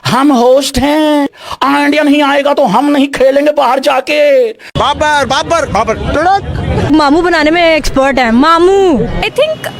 हम होस्ट हैं, इंडिया नहीं आएगा तो हम नहीं खेलेंगे बाहर जाके। बाबर बाबर बाबर मामू बनाने में एक्सपर्ट है। मामू आई थिंक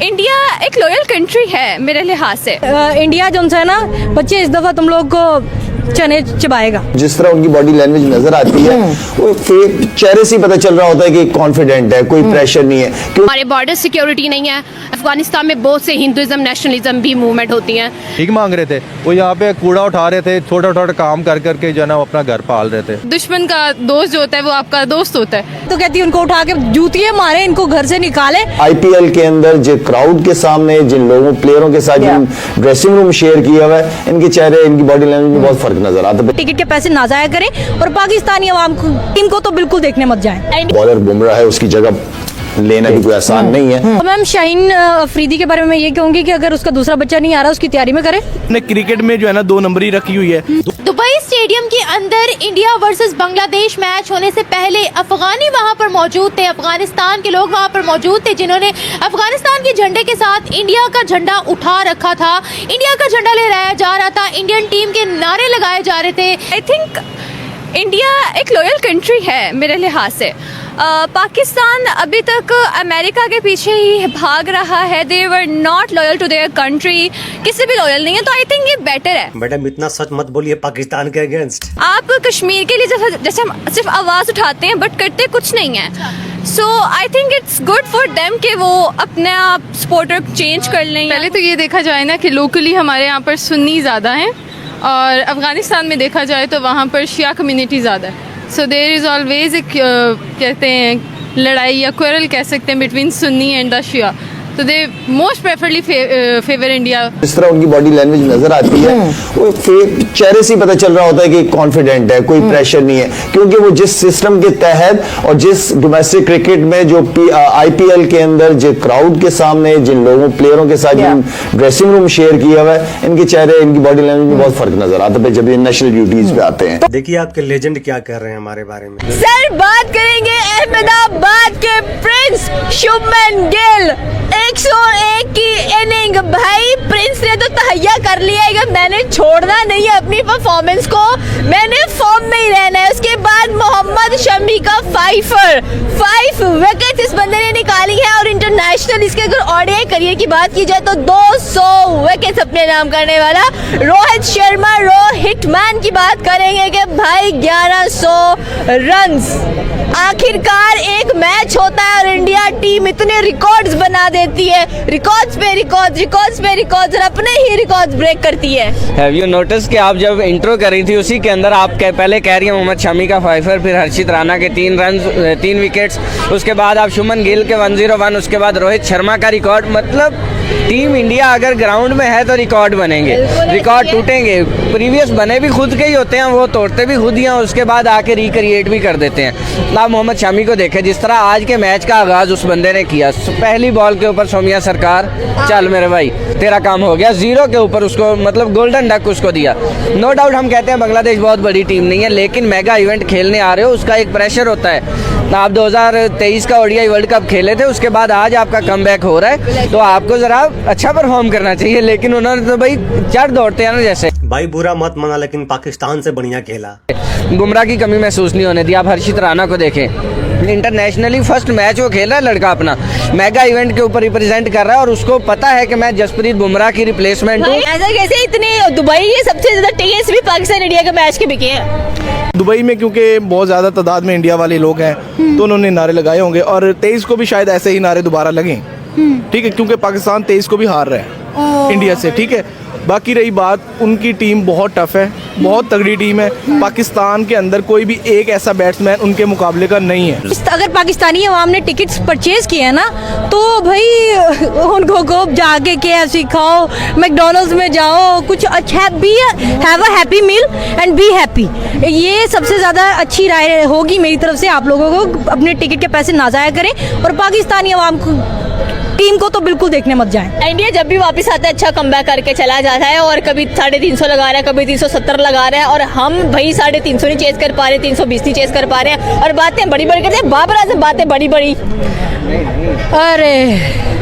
इंडिया एक लॉयल कंट्री है मेरे लिहाज से। इंडिया जो है ना बच्चे, इस दफा तुम लोग को चने चबाएगा। जिस तरह उनकी बॉडी लैंग्वेज नजर आती है वो चेहरे से पता चल रहा होता है कि कॉन्फिडेंट है, कोई प्रेशर नहीं है। हमारे बॉर्डर सिक्योरिटी नहीं है। अफगानिस्तान में बहुत से हिंदुइज्म नेशनलिज्म भी मूवमेंट होती हैं। ठीक मांग रहे थे, वो यहाँ पे कूड़ा उठा रहे थे, छोटा छोटा काम कर करके जो है ना अपना घर पाल रहे थे। दुश्मन का दोस्त जो होता है वो आपका दोस्त होता है। तो कहती है उनको उठा के जूतियां मारे, इनको घर से निकाले। आईपीएल के अंदर जो क्राउड के सामने जिन लोगों प्लेयरों के साथ जिन ड्रेसिंग रूम शेयर किया हुआ है, इनके चेहरे, इनकी बॉडी लैंग्वेज में बहुत फर्क नजर आता है। टिकट के पैसे ना जाया करें और पाकिस्तानी अवाम को, टीम को तो बिल्कुल देखने मत जाएं। बॉलर बुमराह है, उसकी जगह लेना भी कोई आसान नहीं है। तो मैम शाहीन अफरीदी के बारे में मैं ये कहूंगी कि अगर उसका दूसरा बच्चा नहीं आ रहा उसकी तैयारी में करे। ने क्रिकेट में जो है ना 2 नंबरी रखी हुई है। दुबई स्टेडियम के अंदर इंडिया वर्सेस बांग्लादेश मैच होने से पहले अफगानी वहां पर मौजूद थे, अफगानिस्तान के लोग वहां पर मौजूद थे जिन्होंने अफगानिस्तान के झंडे के साथ इंडिया का झंडा उठा रखा था। इंडिया का झंडा लहराया जा रहा था, इंडियन टीम के नारे लगाए जा रहे थे। आई थिंक इंडिया एक लॉयल कंट्री है मेरे लिहाज से। पाकिस्तान अभी तक अमेरिका के पीछे ही भाग रहा है। They were not loyal to their country, किसी भी लॉयल नहीं है। तो आई थिंक ये बेटर है। मैडम इतना सच मत बोलिए पाकिस्तान के अगेंस्ट। आप कश्मीर के लिए जैसे हम सिर्फ आवाज़ उठाते हैं बट करते कुछ नहीं है। So I think it's good for them कि वो अपने आप सपोर्टर चेंज कर लें। पहले तो ये देखा जाए ना कि लोकली हमारे यहाँ पर सुन्नी ज़्यादा हैं और अफ़गानिस्तान में देखा जाए तो वहाँ पर शिया कम्युनिटी ज़्यादा है। सो देयर इज़ ऑलवेज एक कहते हैं लड़ाई या क्वेरल कह सकते हैं बिटवीन सुन्नी एंड द शिया। तो they most preferably favour India. जिस तरह उनकी बॉडी लैंग्वेज नजर आती है वो चेहरे से पता चल रहा होता है कि कॉन्फिडेंट है, कोई प्रेशर नहीं है, क्योंकि वो जिस सिस्टम के तहत और जिस डोमेस्टिक क्रिकेट में जो आईपीएल के अंदर जो क्राउड के सामने जिन लोगों प्लेयरों के साथ जिन ड्रेसिंग रूम शेयर किया हुआ है, इनके चेहरे, इनकी बॉडी लैंग्वेज में बहुत फर्क नजर आता है जब ये नेशनल ड्यूटीज पे आते हैं। देखिए आपके लेजेंड क्या कह रहे हैं हमारे बारे में। सर बात करेंगे अहमदाबाद के प्रिंस शुभमन गिल। 101 की इनिंग, भाई प्रिंस ने तो तहैया कर लिया है कि मैंने छोड़ना नहीं है अपनी परफॉर्मेंस को, मैंने फॉर्म में ही रहना है। उसके बाद मोहम्मद शमी का 5 विकेट इस बंदे ने निकाली है और इंटरनेशनल इसके अगर ओडीआई करियर की बात की जाए तो 200 विकेट अपने नाम करने वाला रोहित शर्मा, हिटमैन की बात करेंगे कि भाई 1100 रन्स। आखिरकार एक मैच होता है और इंडिया टीम इतने रिकॉर्ड्स बना देती है, रिकॉर्ड्स पे रिकॉर्ड्स और अपने ही रिकॉर्ड्स ब्रेक करती है। हैव यू नोटिस कि आप जब इंट्रो कर रही थी उसी के अंदर आप पहले कह रही हैं मोहम्मद शमी का 5, फिर हर्षित राणा के 3 विकेट्स, उसके बाद आप शुभमन गिल के 101, उसके बाद रोहित शर्मा का रिकॉर्ड। मतलब टीम इंडिया अगर ग्राउंड में है तो रिकॉर्ड बनेंगे, रिकॉर्ड टूटेंगे। प्रीवियस बने भी खुद के ही होते हैं, वो तोड़ते भी खुद ही हैं, उसके बाद आके रिक्रिएट भी कर देते हैं। आप मोहम्मद शमी को देखें, जिस तरह आज के मैच का आगाज उस बंदे ने किया, पहली बॉल के ऊपर सोमिया सरकार, चल मेरे भाई तेरा काम हो गया, 0 के ऊपर उसको मतलब गोल्डन डक उसको दिया। नो डाउट हम कहते हैं बांग्लादेश बहुत बड़ी टीम नहीं है, लेकिन मेगा इवेंट खेलने आ रहे हो उसका एक प्रेशर होता है। आप 2023 का ओडीआई वर्ल्ड कप खेले थे, उसके बाद आज आपका कमबैक हो रहा है, तो आपको जरा अच्छा परफॉर्म करना चाहिए। लेकिन उन्होंने तो भाई चढ़ दौड़ते हैं ना जैसे। भाई बुरा मत माना, लेकिन पाकिस्तान से बढ़िया खेला। बुमराह की कमी महसूस नहीं होने दी। आप हर्षित राणा को देखें, इंटरनेशनली फर्स्ट मैच वो खेल रहा है लड़का, अपना मेगा इवेंट के ऊपर रिप्रेजेंट कर रहा है और उसको पता है कि मैं जसप्रीत बुमराह की रिप्लेसमेंट हूँ। ऐसा कैसे इतने दुबई ये सबसे ज्यादा टिकट्स भी पाकिस्तान इंडिया के मैच के बिके हैं। दुबई में क्योंकि बहुत ज़्यादा तादाद में इंडिया वाले लोग हैं तो उन्होंने नारे लगाए होंगे और 23 को भी शायद ऐसे ही नारे दोबारा लगें। ठीक है, क्योंकि पाकिस्तान 23 को भी हार रहा है इंडिया से। ठीक है, बाकी रही बात, उनकी टीम बहुत टफ है, बहुत तगड़ी टीम है। पाकिस्तान के अंदर कोई भी एक ऐसा बैट्समैन उनके मुकाबले का नहीं है। अगर पाकिस्तानी अवाम ने टिकट्स परचेज किए हैं ना तो भाई उनको खूब जाके KFC खाओ, मैकडॉनल्ड्स में जाओ, कुछ अच्छा have a happy meal and be happy. ये सबसे ज़्यादा अच्छी राय होगी मेरी तरफ से आप लोगों को। अपने टिकट के पैसे ना ज़ाया करें और पाकिस्तानी अवाम को टीम को तो बिल्कुल देखने मत जाएं। इंडिया जब भी वापस आता है अच्छा कमबैक करके चला जाता है और कभी 350 लगा रहा है, कभी 370 लगा रहा है और हम भाई 350 नहीं चेस कर पा रहे, 320 नहीं चेस कर पा रहे हैं और बातें बड़ी बड़ी करते हैं। बाबर आजम बातें बड़ी बड़ी। अरे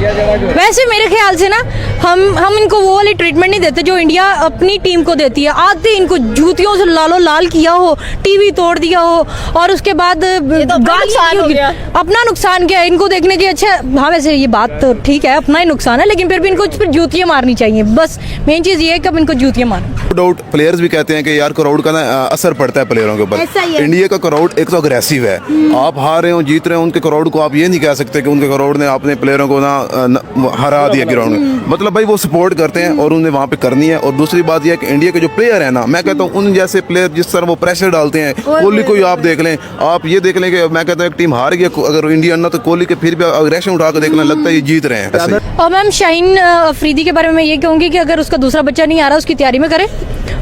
वैसे मेरे ख्याल से ना हम इनको वो वाली ट्रीटमेंट नहीं देते जो इंडिया अपनी टीम को देती है। आते इनको जूतियों से लालो लाल किया हो, टीवी तोड़ दिया हो और उसके बाद नुकसान हो गया। अपना नुकसान क्या है इनको देखने की। अच्छा हाँ वैसे ये बात तो ठीक है, अपना ही नुकसान है, लेकिन फिर भी इनको फिर जूतियां मारनी चाहिए। बस मेन चीज ये है कि अब इनको जूतियां मारें। डाउट प्लेयर्स भी कहते हैं कि यार क्राउड का ना असर पड़ता है प्लेयरों के ऊपर। इंडिया का क्राउड एक तो अग्रेसिव है, आप हार रहे हो जीत रहे हो, उनके क्राउड को आप ये नहीं कह सकते कि उनके क्राउड ने अपने प्लेयरों को ना हरा दिया ग्राउंड में। मतलब भाई वो सपोर्ट करते हैं और उन्हें वहाँ पे करनी है। और दूसरी बात यह है कि इंडिया के जो प्लेयर है ना, मैं कहता हूँ उन जैसे प्लेयर जिस तरह वो प्रेशर डालते हैं, कोहली को ही आप देख लें, आप ये देख लें कि मैं कहता हूँ एक टीम हार गई अगर इंडिया ना, तो कोहली के फिर भी अग्रेशन उठा कर देखना लगता है ये जीत रहे हैं। और मैम शाहीन अफरीदी के बारे में मैं ये कहूँगी कि अगर उसका दूसरा बच्चा नहीं आ रहा उसकी तैयारी में करे,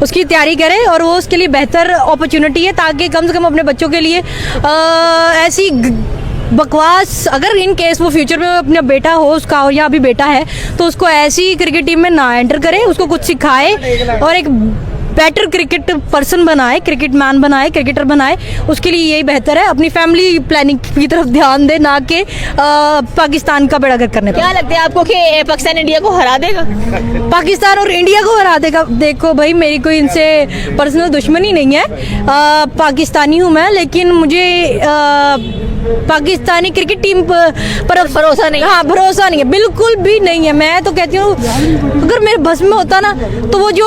उसकी तैयारी करे और वो उसके लिए बेहतर अपॉर्चुनिटी है ताकि कम से कम अपने बच्चों के लिए ऐसी बकवास, अगर इन केस वो फ्यूचर में अपना बेटा हो उसका और या अभी बेटा है तो उसको ऐसी क्रिकेट टीम में ना एंटर करे, उसको कुछ सिखाए और एक बेटर क्रिकेट पर्सन बनाए, क्रिकेट मैन बनाए, क्रिकेटर बनाए। उसके लिए यही बेहतर है। अपनी फैमिली प्लानिंग की तरफ ध्यान दे, ना कि पाकिस्तान का बेड़ा गर्क करने पर। क्या लगता है आपको कि पाकिस्तान इंडिया को हरा देगा? पाकिस्तान और इंडिया को हरा देगा? देखो भाई मेरी कोई इनसे पर्सनल दुश्मनी नहीं है, पाकिस्तानी हूँ मैं, लेकिन मुझे पाकिस्तानी क्रिकेट टीम पर भरोसा नहीं। हाँ भरोसा नहीं है, बिल्कुल भी नहीं है। मैं तो कहती हूँ अगर मेरे बस में होता ना तो वो जो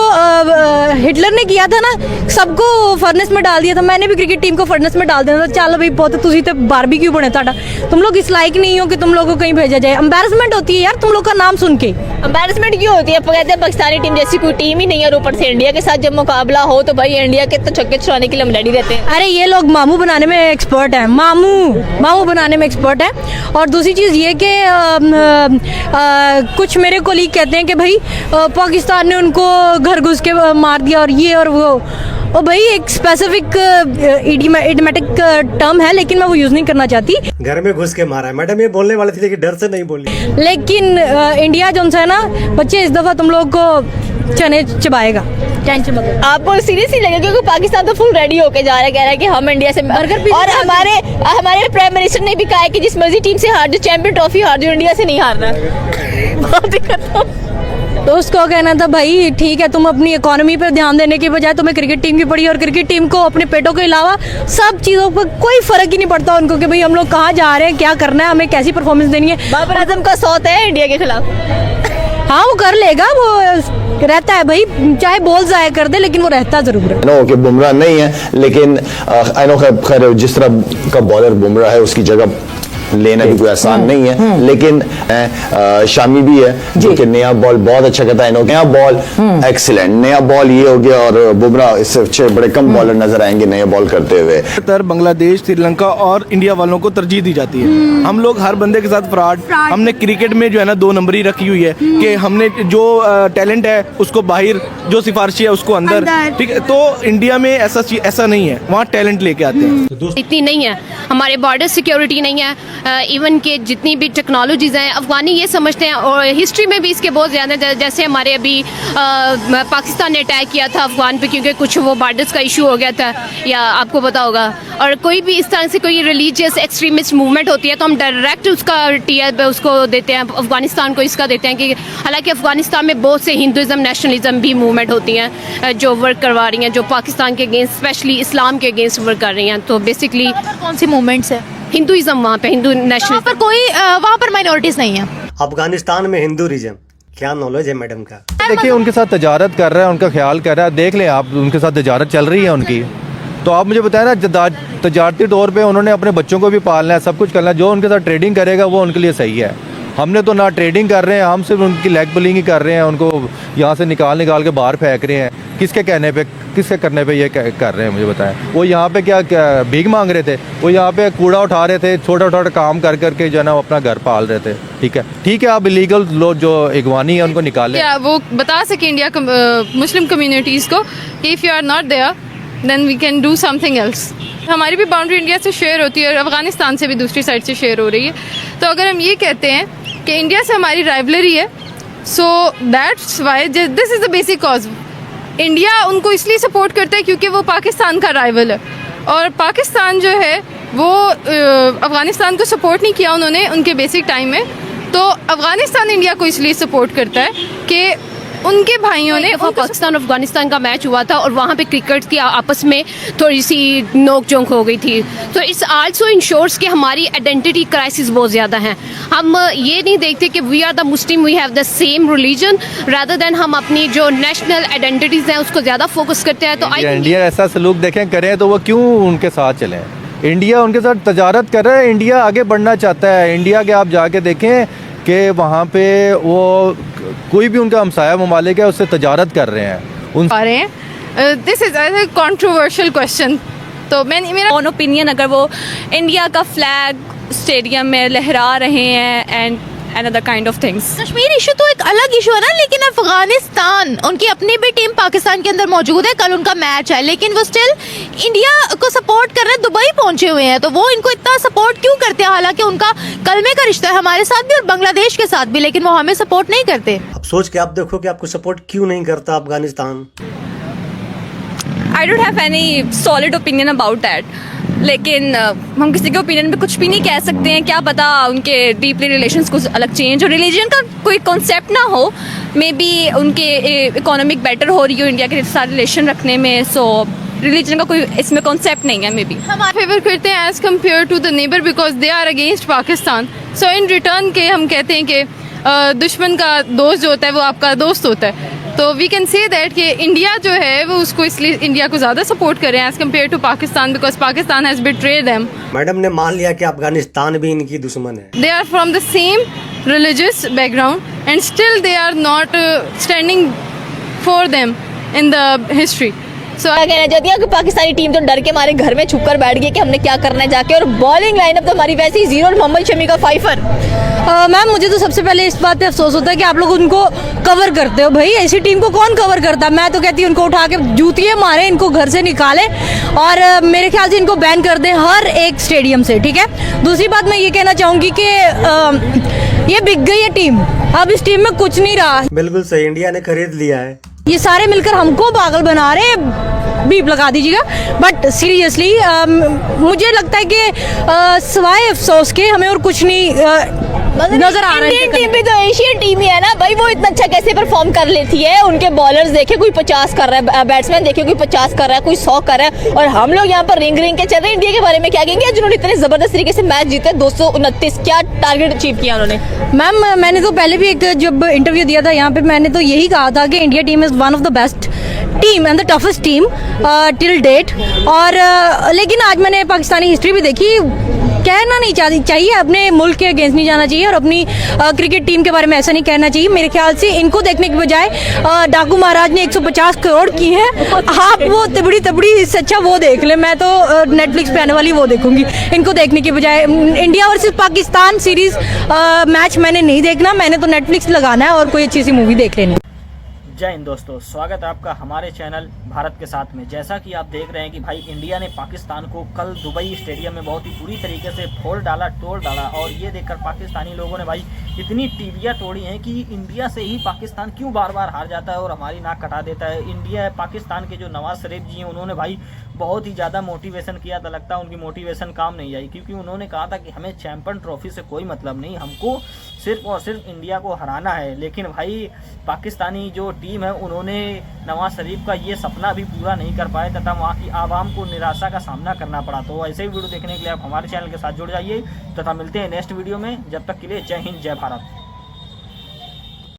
हिटलर ने किया था ना, सबको फर्नेस में डाल दिया था, मैंने भी क्रिकेट टीम को फर्नेस में डाल दिया था। चल भाई बहुत तुझी तो बारबेक्यू बने ताड़ा, तुम लोग इस लायक नहीं हो कि तुम लोगों को कहीं भेजा जाए। एम्बैरेसमेंट होती है यार तुम लोग का नाम सुन के। एम्बैरेसमेंट क्यों होती है? कहते हैं पाकिस्तानी टीम जैसी कोई टीम ही नहीं है और ऊपर से इंडिया के साथ जब मुकाबला हो तो भाई इंडिया के तो छक्के छुड़ाने के लिए हम रेडी रहते हैं। अरे ये लोग मामू बनाने में एक्सपर्ट हैं, मामू बनाने में एक्सपर्ट है। और दूसरी चीज़ ये कि कुछ मेरे कोलीग कहते हैं कि भाई पाकिस्तान ने उनको घर घुस के मार दिया और ये और वो। और भाई एक स्पेसिफिक इडियोमेटिक टर्म है लेकिन मैं वो यूज़ नहीं करना चाहती। घर में घुस के मारा है मैडम, ये बोलने वाले थे लेकिन डर से नहीं बोली। लेकिन इंडिया जो है ना बच्चे, इस दफ़ा तुम लोग को चने चबाएगा, टेंशन मत। आपको सीरियसली लगे क्योंकि पाकिस्तान तो फुल रेडी होके जा रहा है, कह रहा है कि हम इंडिया से और हमारे प्राइम मिनिस्टर ने भी कहा है कि जिस मर्जी टीम से हार जो, चैंपियन ट्रॉफी हार जो, इंडिया से नहीं हारना। बहुत दिक्कत। तो उसको कहना था भाई ठीक है, तुम अपनी इकोनॉमी पर ध्यान देने के बजाय तुम्हें क्रिकेट टीम की पड़ी और क्रिकेट टीम को अपने पेटों के अलावा सब चीज़ों पर कोई फर्क ही नहीं पड़ता उनको कि भाई हम लोग कहाँ जा रहे हैं, क्या करना है, हमें कैसी परफॉर्मेंस देनी है। बाबर आजम का सौत है इंडिया के खिलाफ। हाँ वो कर लेगा, वो रहता है भाई, चाहे बॉल जाया कर दे लेकिन वो रहता जरूर है। नो कि बुमराह नहीं है, लेकिन आई नो खैर जिस तरह का बॉलर बुमराह है उसकी जगह लेना भी कोई आसान नहीं है, लेकिन शामी भी है जो कि नया बॉल बहुत अच्छा करता है। नया बॉल एक्सीलेंट, नया बॉल ये हो गया और बुमराह इससे अच्छे बड़े कम बॉलर नजर आएंगे नया बॉल करते हुए। बांग्लादेश, श्रीलंका और इंडिया वालों को तरजीह दी जाती है। हम लोग हर बंदे के साथ फ्रॉड, हमने क्रिकेट में जो है ना 2 नंबरी रखी हुई है कि हमने जो टैलेंट है उसको बाहर, जो सिफारिशी है उसको अंदर, ठीक है। तो इंडिया में ऐसा नहीं है, वहाँ टैलेंट लेके आते हैं। इतनी नहीं है, हमारे बॉर्डर सिक्योरिटी नहीं है, इवन के जितनी भी टेक्नोलॉजीज़ हैं अफगानी ये समझते हैं और हिस्ट्री में भी इसके बहुत ज़्यादा, जैसे हमारे अभी पाकिस्तान ने अटैक किया था अफगान पे क्योंकि कुछ वो बॉर्डर्स का इशू हो गया था, या आपको पता होगा। और कोई भी इस तरह से कोई रिलीजियस एक्सट्रीमिस्ट मूवमेंट होती है तो हम डायरेक्ट उसका टीयर उसको देते हैं, अफगानिस्तान को इसका देते हैं कि हालांकि अफगानिस्तान में बहुत से हिंदुज़म नेशनलिज्म भी मूवमेंट होती हैं जो वर्क करवा रही हैं, जो पाकिस्तान के अगेंस्ट स्पेशली इस्लाम के अगेंस्ट वर्क कर रही हैं। तो बेसिकली कौन सी मूवमेंट्स है? हिंदुइज्म, वहाँ पे हिंदू नेशनल पर कोई वहाँ पर माइनॉरिटीज नहीं है। अफगानिस्तान में हिंदूरिज्म, क्या नॉलेज है मैडम का? देखिए उनके साथ तजारत कर रहा है, उनका ख्याल कर रहा है, देख लें आप, उनके साथ तजारत चल रही है उनकी। तो आप मुझे बताएं ना, तजारती तौर पे उन्होंने अपने बच्चों को भी पालना है, सब कुछ करना है। जो उनके साथ ट्रेडिंग करेगा वो उनके लिए सही है। हमने तो ना ट्रेडिंग कर रहे हैं, हम सिर्फ उनकी लेग पुलिंग ही कर रहे हैं, उनको यहाँ से निकाल के बाहर फेंक रहे हैं। किसके कहने पे, किसके करने पे ये कर रहे हैं मुझे बताएं। वो यहाँ पे क्या भीख मांग रहे थे, वो यहाँ पे कूड़ा उठा रहे थे, छोटा छोटा काम कर करके जो है ना अपना घर पाल रहे थे। ठीक है आप इलीगल लोग जो अगवानी है उनको निकालें। क्या वो बता सके इंडिया मुस्लिम कम्युनिटीज़ को कि if you are not there then we can do something else. हमारी भी बाउंड्री इंडिया से शेयर होती है और अफगानिस्तान से भी दूसरी साइड से शेयर हो रही है। तो अगर हम ये कहते हैं कि इंडिया से हमारी राइवलरी है, so that's why this is the basic cause. India उनको इसलिए सपोर्ट करता है क्योंकि वो पाकिस्तान का राइवल है, और पाकिस्तान जो है वो अफ़गानिस्तान को सपोर्ट नहीं किया उन्होंने उनके बेसिक टाइम में, तो अफ़गानिस्तान इंडिया को इसलिए सपोर्ट करता है कि उनके भाइयों ने पाकिस्तान अफगानिस्तान का मैच हुआ था और वहाँ पे क्रिकेट की आपस में थोड़ी सी नोक झोंक हो गई थी, तो इट्स आल्सो इंश्योर्स कि हमारी आइडेंटिटी क्राइसिस बहुत ज़्यादा हैं। हम ये नहीं देखते कि we are the Muslim, we have the same religion, rather than हम अपनी जो नेशनल आइडेंटिटीज़ हैं उसको ज़्यादा फोकस करते हैं। तो इंडिया ऐसा सलूक देखें करें तो वो क्यों उनके साथ चलें? इंडिया उनके साथ तजारत कर रहा है, इंडिया आगे बढ़ना चाहता है। इंडिया के आप जाके देखें कि वहाँ पे वो कोई भी उनका हमसाया ममालिक है उससे तजारत कर रहे हैं उन आ रहे हैं। This is a controversial question, तो मेरा ऑन ओपिनियन अगर वो इंडिया का फ्लैग स्टेडियम में लहरा रहे हैं and other kind of things. Kashmir issue तो एक अलग इशू है ना, लेकिन अफगानिस्तान उनकी अपनी भी टीम पाकिस्तान के अंदर मौजूद है, कल उनका मैच है, लेकिन वो स्टिल इंडिया को सपोर्ट कर रहे हैं। दुबई पहुंचे हुए हैं, तो वो इनको इतना सपोर्ट क्यों करते हैं? हालांकि उनका कलमे का रिश्ता है हमारे साथ भी और बांग्लादेश के साथ भी, लेकिन वो हमें सपोर्ट नहीं करते। अब सोच के आप देखो कि आपको सपोर्ट क्यों नहीं करता Afghanistan. I don't have any solid opinion about that, लेकिन हम किसी के ओपिनियन में कुछ भी नहीं कह सकते हैं। क्या पता उनके डीपली रिलेशंस कुछ अलग चेंज हो, रिलीजन का कोई कॉन्सेप्ट ना हो, मे बी उनके इकोनॉमिक बेटर हो रही हो इंडिया के साथ रिलेशन रखने में, सो रिलीजन का कोई इसमें कॉन्सेप्ट नहीं है। मे बी हम फेवर करते हैं as compare to the neighbour because they are against Pakistan, so in return के हम कहते हैं कि दुश्मन का दोस्त जो होता है वो आपका दोस्त होता है। तो वी कैन से दैट कि इंडिया जो है वो उसको इसलिए इंडिया को ज़्यादा सपोर्ट कर रहे हैं as compare to Pakistan, because Pakistan has betrayed them. Madam ने मान लिया कि अफगानिस्तान भी इनकी दुश्मन है। They are from the same religious background and still they are not standing for them in the history. So क्या कहना चाहती है कि पाकिस्तानी टीम तो डर के मारे घर में छुप कर बैठ गई कि हमने क्या करना है जाके, और बॉलिंग लाइनअप तो हमारी वैसे ही जीरो, मोहम्मद शमी का 5 मैम मुझे तो सबसे पहले इस बात पे अफसोस होता है कि आप लोग उनको कवर करते हो। भाई ऐसी टीम को कौन कवर करता? मैं तो कहती हूँ उनको उठा के जूतियाँ मारे, इनको घर से निकाले और मेरे ख्याल से इनको बैन कर दें हर एक स्टेडियम से, ठीक है। दूसरी बात मैं ये कहना चाहूँगी कि ये बिक गई है टीम, अब इस टीम में कुछ नहीं रहा। बिल्कुल सही, इंडिया ने खरीद लिया है। ये सारे मिलकर हमको पागल बना रहे हैं, बीप लगा दीजिएगा। बट सीरियसली मुझे लगता है कि सिवाय अफसोस के हमें और कुछ नहीं नजर आ रहा है। इंडियन टीम भी तो एशियन टीम ही है ना भाई, वो इतना अच्छा कैसे परफॉर्म कर लेती है? उनके बॉलर्स देखे कोई 50 कर रहा है, बैट्समैन देखे कोई 50 कर रहा है, कोई 100 कर रहा है, और हम लोग यहाँ पर रिंग के चल रहे हैं। इंडिया के बारे में क्या कहेंगे जिन्होंने इतने जबरदस्त तरीके से मैच जीते? 229 क्या टारगेट अचीव किया उन्होंने? मैम मैंने तो पहले भी एक जब इंटरव्यू दिया था यहाँ पे, मैंने तो यही कहा था कि India team is one of the best team and the toughest team till date. और लेकिन आज मैंने पाकिस्तानी हिस्ट्री भी देखी, कहना नहीं चाहिए अपने मुल्क के अगेंस्ट नहीं जाना चाहिए और अपनी क्रिकेट टीम के बारे में ऐसा नहीं कहना चाहिए। मेरे ख्याल से इनको देखने के बजाय डाकू महाराज ने 150 करोड़ की है, आप वो तबड़ी इससे अच्छा वो देख ले। मैं तो नेटफ्लिक्स पे आने वाली वो देखूंगी, इनको देखने के बजाय India versus Pakistan series match मैंने नहीं देखना, मैंने तो नेटफ्लिक्स लगाना है और कोई अच्छी सी मूवी देख लेनी। जय हिंद दोस्तों, स्वागत है आपका हमारे चैनल भारत के साथ में। जैसा कि आप देख रहे हैं कि भाई इंडिया ने पाकिस्तान को कल दुबई स्टेडियम में बहुत ही बुरी तरीके से तोड़ डाला, और ये देखकर पाकिस्तानी लोगों ने भाई इतनी टीवियाँ तोड़ी हैं कि इंडिया से ही पाकिस्तान क्यों बार बार हार जाता है और हमारी नाक कटा देता है। इंडिया पाकिस्तान के जो नवाज शरीफ जी हैं उन्होंने भाई बहुत ही ज़्यादा मोटिवेशन किया था, लगता है उनकी मोटिवेशन काम नहीं आई, क्योंकि उन्होंने कहा था कि हमें चैंपियन ट्रॉफी से कोई मतलब नहीं, हमको सिर्फ और सिर्फ इंडिया को हराना है। लेकिन भाई पाकिस्तानी जो टीम है उन्होंने नवाज शरीफ का ये सपना भी पूरा नहीं कर पाए तथा वहाँ की आवाम को निराशा का सामना करना पड़ा। तो ऐसे ही वीडियो देखने के लिए आप हमारे चैनल के साथ जुड़ जाइए तथा मिलते हैं नेक्स्ट वीडियो में। जब तक के लिए जय हिंद, जय भारत।